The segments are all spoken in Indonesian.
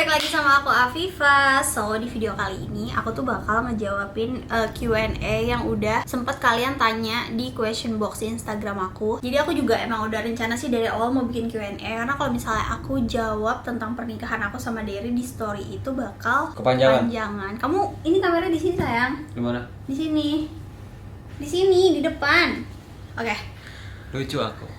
balik lagi sama aku Afifa. So di video kali ini aku tuh bakal ngejawabin Q&A yang udah sempet kalian tanya di question box Instagram aku. Jadi aku juga emang udah rencana sih dari awal mau bikin Q&A, karena kalau misalnya aku jawab tentang pernikahan aku sama Derry di story itu bakal kepanjangan. Kamu ini kameranya di sini sayang. Di mana? Di sini. Di sini di depan. Oke. Lucu aku.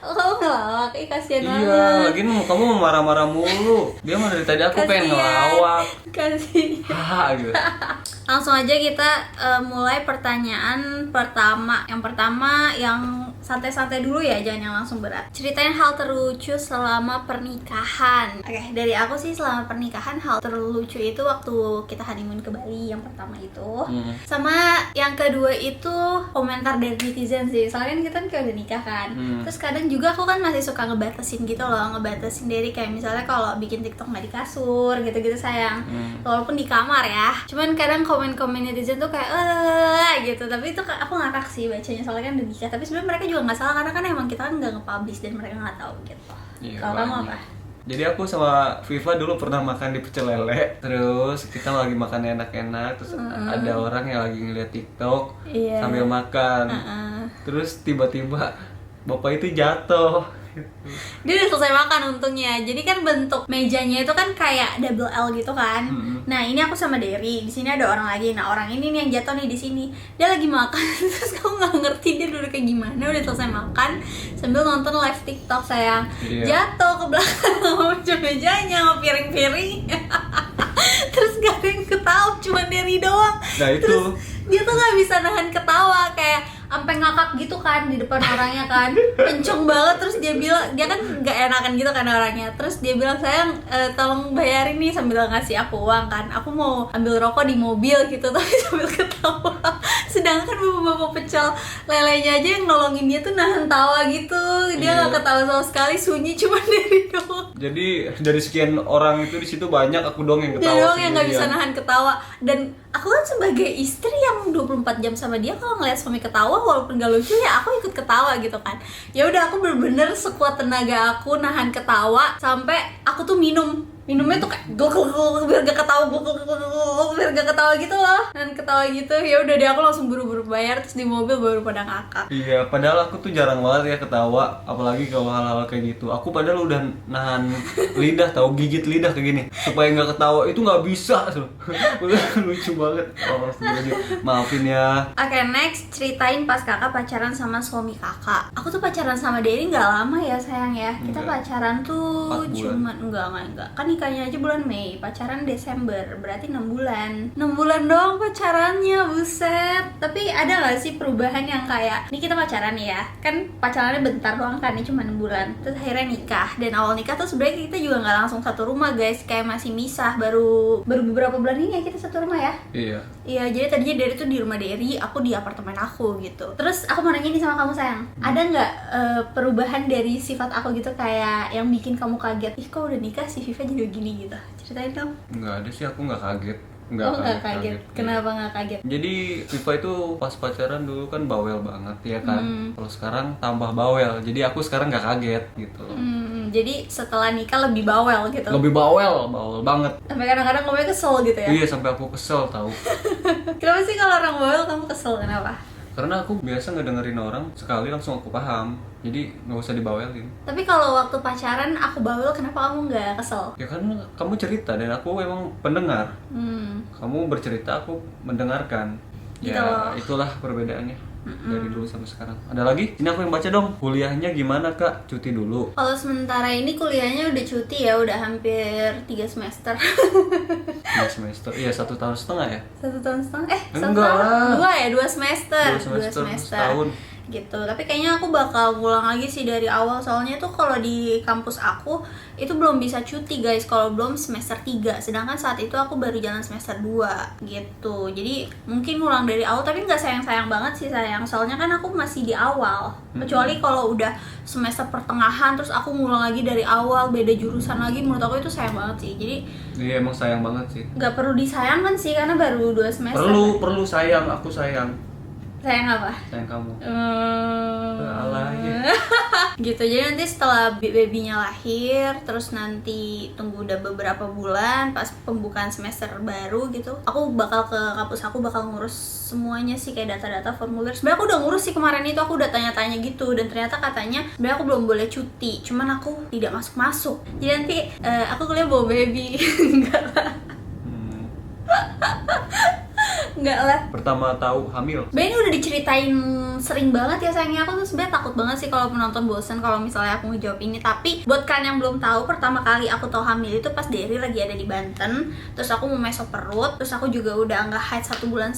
Kamu ngelawak, kasihan banget. Iya, lagi kamu marah-marah mulu. Dia mah dari tadi aku pengen ngelawak. Kasih. Gitu. Langsung aja kita mulai pertanyaan pertama. Yang pertama yang santai-santai dulu ya, jangan yang langsung berat. Ceritain hal terlucu selama pernikahan. Oke, dari aku sih selama pernikahan hal terlucu itu waktu kita honeymoon ke Bali yang pertama itu. Sama yang kedua itu komentar dari netizen sih. Soalnya kan kita kan udah nikah kan. Terus kadang juga aku kan masih suka ngebatasin gitu loh, ngebatasin dari kayak misalnya kalau bikin TikTok nggak di kasur gitu-gitu sayang. Walaupun di kamar ya. Cuman kadang komen-komen netizen tuh kayak gitu. Tapi itu aku ngakak sih bacanya, soalnya kan udah nikah. Tapi sebenarnya mereka juga nggak salah karena kan emang kita kan nggak nge-publish dan mereka nggak tahu gitu. Iya, kalau kamu apa? Jadi aku sama Viva dulu pernah makan di pecel lele. Terus kita lagi makan enak-enak. Terus ada orang yang lagi ngeliat TikTok sambil makan. Terus tiba-tiba bapak itu jatuh. Dia udah selesai makan untungnya. Jadi kan bentuk mejanya itu kan kayak double L gitu kan. Nah ini aku sama Derry, di sini ada orang lagi. Nah orang ini nih yang jatuh nih di sini. Dia lagi makan terus kamu nggak ngerti dia duduk kayak gimana. Udah selesai makan sambil nonton live TikTok sayang. Jatuh ke belakang mejanya sama piring-piring. Terus gak ada yang ketawa, cuma Derry doang. Nah itu terus dia tuh nggak bisa nahan ketawa, kayak sampai ngakak gitu kan di depan orangnya kan, kenceng banget. Terus dia bilang, dia kan nggak enakan gitu kan orangnya. Terus dia bilang, sayang tolong bayarin nih, sambil ngasih aku uang kan. Aku mau ambil rokok di mobil gitu tapi sambil ketawa. Sedangkan bapak-bapak pecel lelenya aja yang nolongin dia tuh nahan tawa gitu. Dia nggak ketawa sama sekali, sunyi, cuma Derry doang. Jadi dari sekian orang itu di situ banyak aku doang yang ketawa. Dia doang yang nggak bisa nahan ketawa. Dan aku kan sebagai istri yang 24 jam sama dia, kalau ngeliat suami ketawa walaupun gak lucu ya aku ikut ketawa gitu kan. Ya udah aku bener-bener sekuat tenaga aku nahan ketawa sampai aku tuh minumnya tuh kayak biar gak ketawa, biar gak ketawa gitu loh. Dan ketawa gitu, ya udah deh aku langsung buru-buru bayar. Terus di mobil baru pada ngakak. Iya, padahal aku tuh jarang banget ya ketawa, apalagi kalau hal-hal kayak gitu. Aku padahal udah nahan lidah, tahu gigit lidah kayak gini supaya nggak ketawa itu nggak bisa tuh. Lucu banget. Oh, maafin ya. Oke, next ceritain pas kakak pacaran sama suami kakak. Aku tuh pacaran sama Derry nggak lama ya sayang ya. Kita pacaran tuh cuma enggak. Kan nikahnya aja bulan Mei, pacaran Desember, berarti 6 bulan. 6 bulan doang pacarannya, buset. Tapi ada gak sih perubahan yang kayak, nih kita pacaran ya, kan pacarannya bentar doang kan, ini cuma 6 bulan. Terus akhirnya nikah, dan awal nikah tuh sebenarnya kita juga gak langsung satu rumah guys, kayak masih misah, baru beberapa bulan ini ya kita satu rumah ya. Iya, jadi tadinya Derry tuh di rumah Derry, aku di apartemen aku gitu. Terus aku mau nanya nih sama kamu sayang, ada nggak perubahan dari sifat aku gitu kayak yang bikin kamu kaget? Ih kok udah nikah si Viva jadi gini gitu, ceritain dong. Nggak ada sih, aku nggak kaget. Nggak kaget. Kenapa nggak kaget? Jadi Viva itu pas pacaran dulu kan bawel banget ya kan. Kalau sekarang tambah bawel, jadi aku sekarang nggak kaget gitu. Jadi setelah nikah lebih bawel gitu. Lebih bawel banget. Sampai kadang-kadang kamu kesel gitu ya? Iya, sampai aku kesel tahu. Kenapa sih kalau orang bawel kamu kesel, kenapa? Karena aku biasa ngedengerin orang sekali langsung aku paham, jadi nggak usah dibawelin. Tapi kalau waktu pacaran aku bawel, kenapa kamu nggak kesel? Ya kan kamu cerita dan aku emang pendengar. Kamu bercerita, aku mendengarkan. Gitu Ya loh. itulah perbedaannya dari dulu sampai sekarang. Ada lagi? Ini aku yang baca dong. Kuliahnya gimana kak? Cuti dulu. Kalau sementara ini kuliahnya udah cuti ya, udah hampir 3 semester. 3 semester? Iya, 1,5 tahun ya? 1 tahun setengah? Enggak lah. 2 semester. 2 semester, setahun gitu. Tapi kayaknya aku bakal pulang lagi sih dari awal, soalnya tuh kalau di kampus aku itu belum bisa cuti guys kalau belum semester 3, sedangkan saat itu aku baru jalan semester 2 gitu. Jadi mungkin ngulang dari awal, tapi nggak sayang-sayang banget sih sayang, soalnya kan aku masih di awal. Kecuali kalau udah semester pertengahan terus aku ngulang lagi dari awal, beda jurusan lagi, menurut aku itu sayang banget sih. Jadi iya emang sayang banget sih. nggak perlu disayangkan sih karena baru 2 semester. Perlu sayang, aku sayang. Sayang apa? Sayang kamu. Alah ya. gitu. Jadi nanti setelah babynya lahir, terus nanti tunggu udah beberapa bulan pas pembukaan semester baru gitu, aku bakal ke kampus, aku bakal ngurus semuanya sih, kayak data-data, formulir. Sebenarnya aku udah ngurus sih kemarin itu, aku udah tanya-tanya gitu, dan ternyata katanya sebenarnya aku belum boleh cuti, cuman aku tidak masuk. Jadi nanti aku kuliah bawa baby. Enggak lah. Enggak lah. Pertama tahu hamil. Ini udah diceritain sering banget ya sayangnya. Aku tuh sebenarnya takut banget sih kalau penonton bosan kalau misalnya aku ngejawab ini. Tapi buat kalian yang belum tahu, pertama kali aku tahu hamil itu pas Derry lagi ada di Banten. Terus aku mau meso perut. Terus aku juga udah nggak haid 1,5 bulan.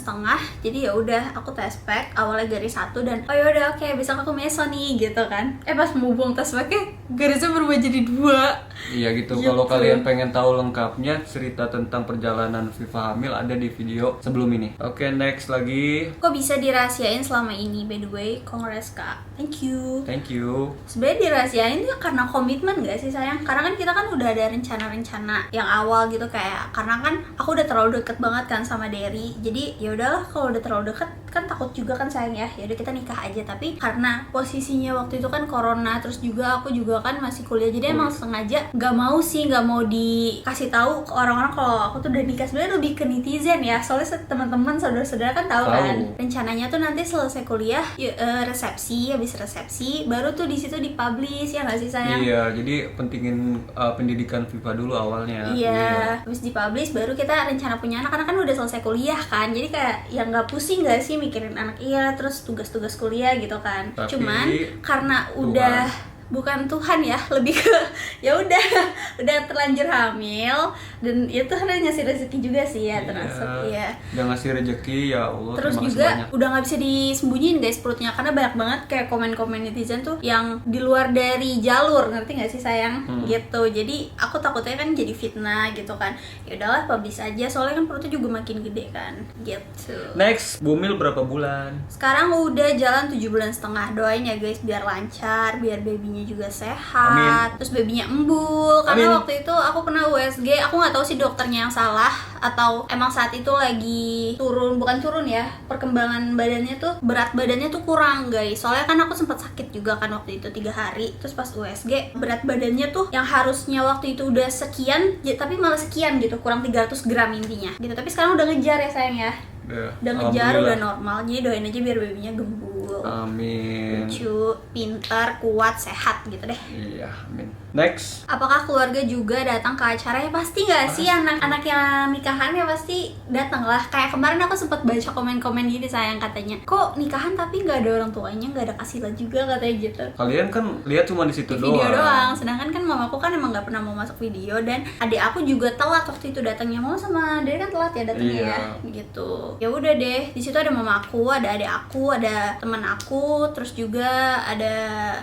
Jadi ya udah aku tes pack awalnya garis 1 dan oh yaudah oke, besok aku meso nih gitu kan. Pas mau buang tes packnya garisnya berubah jadi 2. Iya gitu. Kalau kalian pengen tahu lengkapnya cerita tentang perjalanan Viva hamil ada di video sebelum ini. Oke, next lagi. Kok bisa dirahasiain selama ini, by the way? Congrats kak, thank you. Thank you. Sebenarnya dirahasiain tuh karena komitmen gak sih sayang? Karena kan kita kan udah ada rencana-rencana yang awal gitu, kayak karena kan aku udah terlalu deket banget kan sama Derry. Jadi ya udahlah, kalau udah terlalu deket kan takut juga kan sayang ya. Ya udah kita nikah aja. Tapi karena posisinya waktu itu kan corona, terus juga aku juga kan masih kuliah. Jadi emang sengaja nggak mau dikasih tahu ke orang-orang kalau aku tuh udah nikah. Sebenarnya lebih ke netizen ya. Soalnya teman-teman saudara-saudara kan tahu kan. Rencananya tuh nanti selesai kuliah resepsi, habis resepsi baru tuh di situ dipublish ya nggak sih sayang? Iya, jadi pentingin pendidikan Viva dulu awalnya. Iya, habis dipublish baru kita rencana punya anak, karena kan udah selesai kuliah kan. Jadi kayak yang nggak pusing nggak sih mikirin anak, iya terus tugas-tugas kuliah gitu kan. Tapi, cuman karena udah bukan Tuhan ya, lebih ke ya udah terlanjur hamil, dan itu harus ngasih rezeki juga sih ya, termasuk ya. Udah ngasih rezeki ya Allah. Terus juga udah nggak bisa disembunyiin guys perutnya, karena banyak banget kayak komen-komen netizen tuh yang di luar dari jalur, ngerti nggak sih sayang? Gitu. Jadi aku takutnya kan jadi fitnah gitu kan. Ya udahlah publish aja, soalnya kan perutnya juga makin gede kan. Gitu. Next, Bumil berapa bulan? Sekarang udah jalan 7,5 bulan. Doain ya guys biar lancar, biar babynya juga sehat. Amin. Terus babynya embul. Karena Amin. waktu itu aku kena USG, aku nggak tahu sih dokternya yang salah atau emang saat itu lagi bukan turun ya, perkembangan badannya tuh, berat badannya tuh kurang guys. Soalnya kan aku sempat sakit juga kan waktu itu 3 hari. Terus pas USG berat badannya tuh yang harusnya waktu itu udah sekian, tapi malah sekian gitu, kurang 300 gram intinya gitu. Tapi sekarang udah ngejar ya sayang ya. Udah ngejar, udah normal. Jadi doain aja biar babynya gembul, amin, lucu, pintar, kuat, sehat gitu deh. Iya, amin. Next, apakah keluarga juga datang ke acaranya? Pasti nggak sih, anak-anak yang nikahan ya pasti datang lah. Kayak kemarin aku sempat baca komen-komen gitu sayang, katanya kok nikahan tapi nggak ada orang tuanya, nggak ada kasilah juga katanya gitu. Kalian kan lihat cuma di situ di video doang. Sedangkan kan mamaku kan emang nggak pernah mau masuk video, dan adik aku juga telat waktu itu datangnya. Mama sama Dede kan telat ya datangnya ya gitu. Ya udah deh, di situ ada mamaku, ada adik aku, ada teman aku, terus juga ada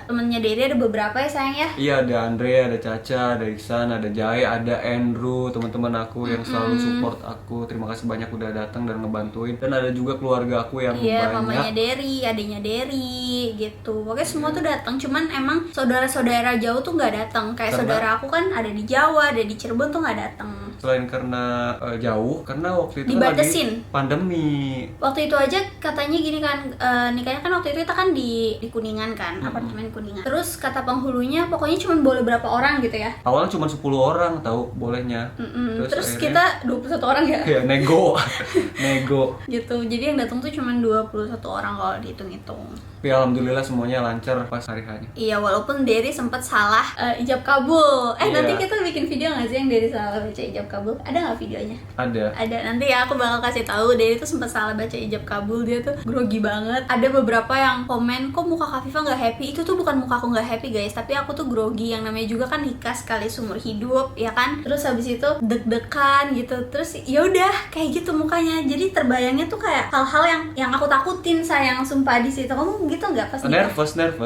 temennya Dede, ada beberapa ya sayang ya. Iya, ada Andre, ada Caca, ada Iksan, ada Jai, ada Andrew, teman-teman aku yang selalu support aku. Terima kasih banyak udah datang dan ngebantuin. Dan ada juga keluarga aku yang banyak. Mamanya Derry, adiknya Derry gitu. Pokoknya semua tuh datang. Cuman emang saudara-saudara jauh tuh nggak datang. Kayak saudara aku kan ada di Jawa, ada di Cirebon tuh nggak datang. Selain karena jauh, karena waktu itu dibatasin lagi pandemi. Waktu itu aja katanya gini kan, nikahnya kan waktu itu kita kan di Kuningan kan, apartemen Kuningan. Terus kata penghulunya pokoknya cuma boleh berapa orang gitu ya. Awalnya cuma 10 orang tahu bolehnya. Terus kita 21 orang ya. Ya nego. Nego. Gitu. Jadi yang datang tuh cuma 21 orang kalau dihitung-hitung. Tapi alhamdulillah semuanya lancar pas hari hanya. Iya, walaupun Derry sempat salah ijab kabul. Nanti kita bikin video nggak sih yang Derry salah baca ijab kabul? Ada nggak videonya? Ada. Nanti ya aku bakal kasih tahu. Derry tuh sempat salah baca ijab kabul, dia tuh grogi banget. Ada beberapa yang komen, kok muka Kak Viva nggak happy? Itu tuh bukan muka aku nggak happy guys, tapi aku tuh grogi. Yang namanya juga kan nikah sekali seumur hidup, ya kan? Terus habis itu deg-degan gitu. Terus ya udah kayak gitu mukanya. Jadi terbayangnya tuh kayak hal-hal yang aku takutin sayang, sumpah di situ. Kamu gitu nggak pas nikah?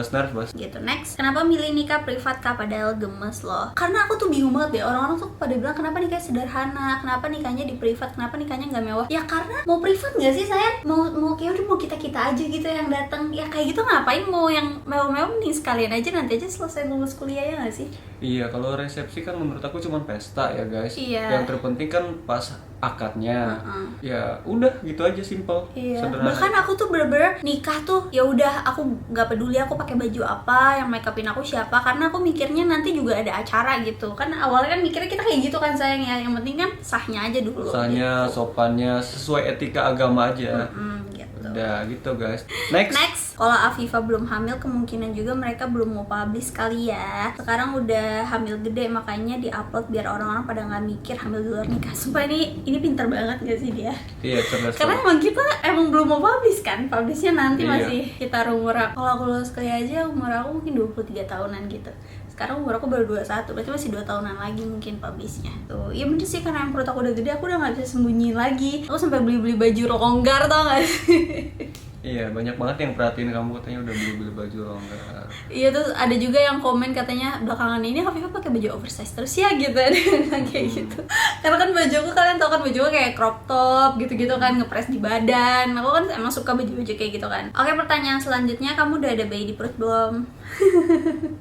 Nervous. Gitu. Next, kenapa milih nikah privat Kak padahal gemes loh? Karena aku tuh bingung banget deh, orang-orang tuh pada bilang kenapa nikah sederhana, kenapa nikahnya di privat, kenapa nikahnya nggak mewah? Ya karena mau privat nggak sih sayang? Mau kayak udah mau kita aja gitu yang datang. Ya kayak gitu ngapain mau yang mewah-mewah, mending sekalian aja nanti aja selesai lulus kuliah ya nggak sih? Iya, kalau resepsi kan menurut aku cuma pesta ya guys. Iya. Yang terpenting kan pas akadnya. Ya udah gitu aja, simpel, Iya. sederhana. Bahkan aku tuh bener-bener nikah tuh ya udah aku nggak peduli aku pakai baju apa, yang make upin aku siapa, karena aku mikirnya nanti juga ada acara gitu. Kan awalnya kan mikirnya kita kayak gitu kan sayang ya. Yang penting kan sahnya aja dulu. Sahnya, gitu. sopannya sesuai etika agama aja. Gitu. Udah gitu guys. Next. Kalau Afifa belum hamil, kemungkinan juga mereka belum mau publish kali ya. Sekarang udah hamil gede, makanya diupload biar orang-orang pada nggak mikir hamil di luar nikah. Sumpah ini pinter banget gak sih dia? Iya, cerdas. Karena emang kita belum mau publish kan. Publishnya nanti Iya. masih kita umur. Kalau aku lulus kuliah aja umur aku mungkin 23 tahunan gitu. Sekarang umur aku baru 21, berarti masih 2 tahunan lagi mungkin publishnya. Tuh, iya bener sih, karena yang perut aku udah gede, aku udah gak bisa sembunyiin lagi. Aku sampai beli-beli baju longgar, tau gak sih? Iya, banyak banget yang perhatiin kamu, katanya udah beli-beli baju longgar. Iya, tuh ada juga yang komen katanya belakangan ini Hafifah pakai baju oversize terus ya gitu. Ada yang bilang kayak gitu. Karena kan bajuku, kalian tau kan bajuku kayak crop top gitu-gitu kan, ngepres di badan. Aku kan emang suka baju-baju kayak gitu kan. Oke, pertanyaan selanjutnya, kamu udah ada bayi di perut belum?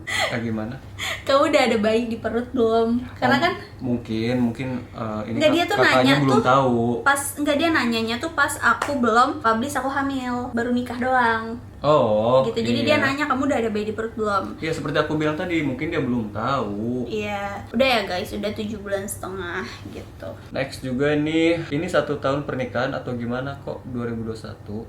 Kayak gimana? Kamu udah ada bayi di perut belum? Karena kan mungkin ini Nggak, dia tuh kakaknya nanya belum tuh tahu. Enggak, dia nanyanya tuh pas aku belum publish aku hamil, baru nikah doang. Oh, Gitu. Jadi dia nanya kamu udah ada bayi di perut belum? Iya, seperti aku bilang tadi, mungkin dia belum tahu. Iya. Udah ya guys, udah 7 bulan setengah gitu. Next juga nih, ini 1 tahun pernikahan atau gimana kok 2021?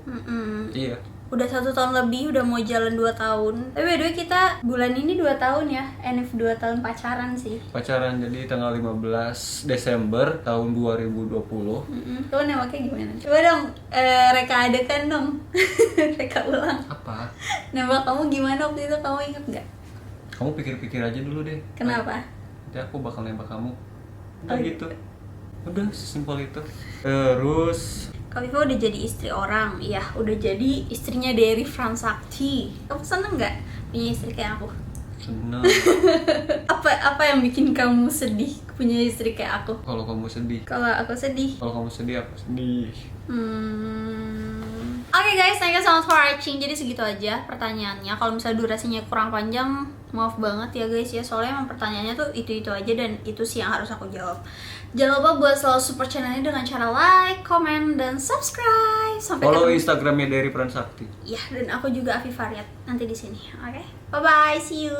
Iya. Udah 1 tahun lebih, udah mau jalan 2 tahun. Tapi by the way kita bulan ini 2 tahun ya, NF 2 tahun pacaran sih. Pacaran jadi tanggal 15 Desember tahun 2020. Kamu nembaknya gimana? Coba dong, reka adegan dong. Reka ulang. Apa? Nembak kamu gimana waktu itu, kamu inget gak? Kamu pikir-pikir aja dulu deh. Kenapa? Nanti aku bakal nembak kamu. Udah Oh, gitu. Udah sesimpel itu. Terus Kak Viva udah jadi istri orang, iya udah jadi istrinya dari Fransakti. Kamu seneng nggak punya istri kayak aku? seneng. Apa yang bikin kamu sedih punya istri kayak aku? Kalau kamu sedih. Kalau aku sedih. Kalau kamu sedih, aku sedih. Oke guys, thank you so much for watching. Jadi segitu aja pertanyaannya. Kalau misalnya durasinya kurang panjang, maaf banget ya guys ya. Soalnya emang pertanyaannya tuh itu aja, dan itu sih yang harus aku jawab. Jangan lupa buat selalu support channel ini dengan cara like, comment, dan subscribe. Sampai Follow ketemu. Instagramnya dari Pransakti. Ya, dan aku juga Afifah Riyad nanti di sini. Oke, bye bye, see you.